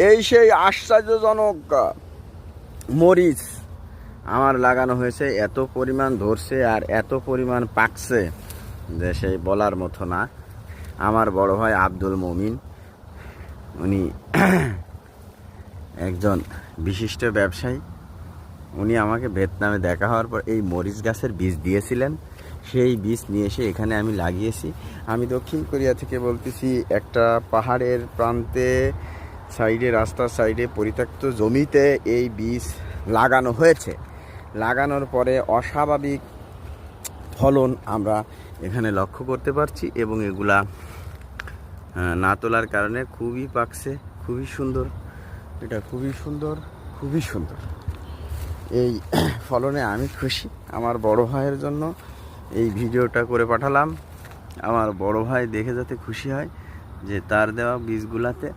এই সেই আশ্চর্যজনক মরিচ আমার লাগানো হয়েছে, এত পরিমাণ ধরছে আর এত পরিমাণ পাকছে যে সেই বলার মতো না। আমার বড় ভাই আব্দুল মমিন, উনি একজন বিশিষ্ট ব্যবসায়ী। উনি আমাকে ভিয়েতনামে দেখা হওয়ার পর এই মরিচ গাছের বীজ দিয়েছিলেন। সেই বীজ নিয়ে এসে এখানে আমি লাগিয়েছি। আমি দক্ষিণ কোরিয়া থেকে বলতেছি। একটা পাহাড়ের প্রান্তে সাইডে, রাস্তার সাইডে পরিত্যক্ত জমিতে এই বীজ লাগানো হয়েছে। লাগানোর পরে অস্বাভাবিক ফলন আমরা এখানে লক্ষ্য করতে পারছি, এবং এগুলা না তোলার কারণে খুবই পাকছে, খুবই সুন্দর। এটা খুবই সুন্দর, খুবই সুন্দর। এই ফলনে আমি খুশি। আমার বড় ভাইয়ের জন্য এই ভিডিওটা করে পাঠালাম। আমার বড় ভাই দেখে যাতে খুশি হয় যে তার দেওয়া বীজগুলাতে